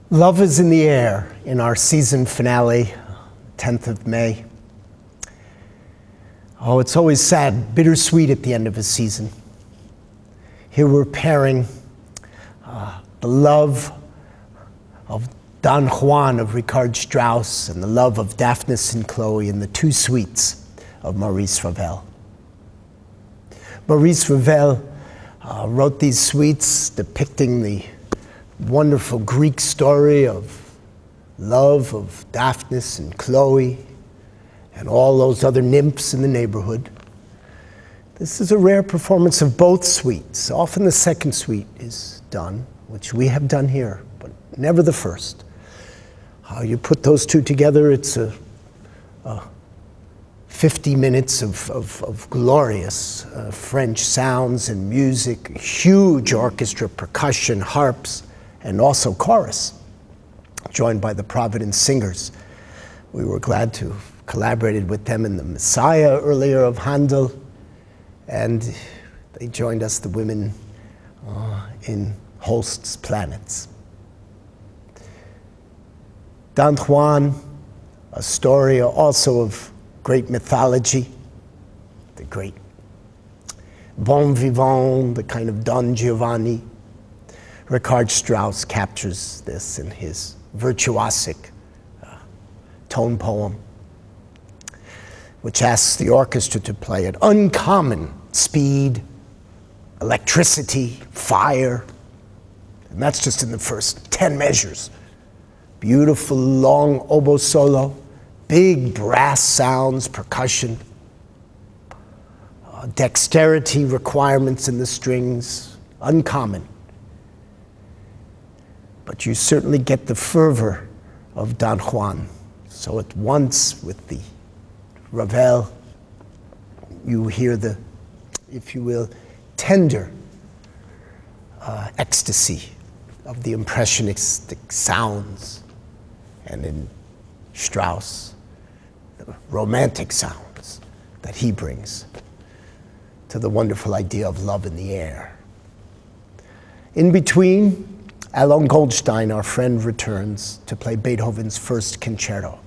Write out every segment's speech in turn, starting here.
Love is in the air in our season finale, 10th of May. Oh, it's always sad, bittersweet at the end of a season. Here we're pairing the love of Don Juan of Richard Strauss and the love of Daphnis and Chloé in the two suites of Maurice Ravel. Maurice Ravel wrote these suites depicting the wonderful Greek story of love of Daphnis and Chloé and all those other nymphs in the neighborhood. This is a rare performance of both suites. Often the second suite is done, which we have done here, but never the first. How you put those two together, it's 50 minutes of glorious French sounds and music, huge orchestra, percussion, harps, and also chorus, joined by the Providence Singers. We were glad to have collaborated with them in the Messiah earlier of Handel, and they joined us, the women, in Holst's Planets. Don Juan, a story also of great mythology, the great bon vivant, the kind of Don Giovanni. Richard Strauss captures this in his virtuosic tone poem, which asks the orchestra to play at uncommon speed, electricity, fire, and that's just in the first 10 measures. Beautiful long oboe solo, big brass sounds, percussion, dexterity requirements in the strings, uncommon. But you certainly get the fervor of Don Juan. So at once with the Ravel, you hear the, if you will, tender ecstasy of the impressionistic sounds, and in Strauss, the romantic sounds that he brings to the wonderful idea of love in the air. In between, Alon Goldstein, our friend, returns to play Beethoven's first concerto.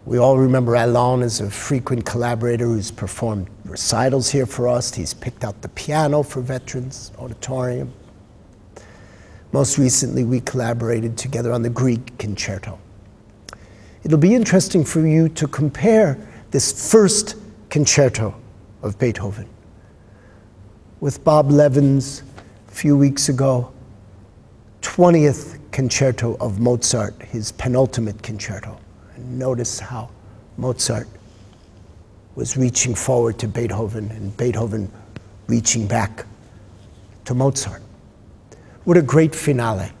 We all remember Alon as a frequent collaborator who's performed recitals here for us. He's picked out the piano for Veterans Auditorium. Most recently, we collaborated together on the Greek concerto. It'll be interesting for you to compare this first concerto of Beethoven with Bob Levin's, a few weeks ago, 20th concerto of Mozart, his penultimate concerto. And notice how Mozart was reaching forward to Beethoven and Beethoven reaching back to Mozart. What a great finale.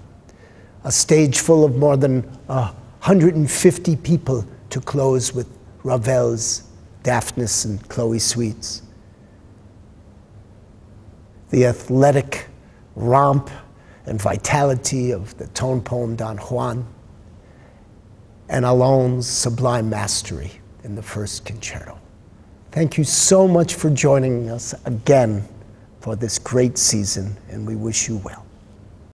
A stage full of more than 150 people to close with Ravel's Daphnis and Chloé suites. The athletic romp and vitality of the tone poem Don Juan, and Alon's sublime mastery in the first concerto. Thank you so much for joining us again for this great season, and we wish you well.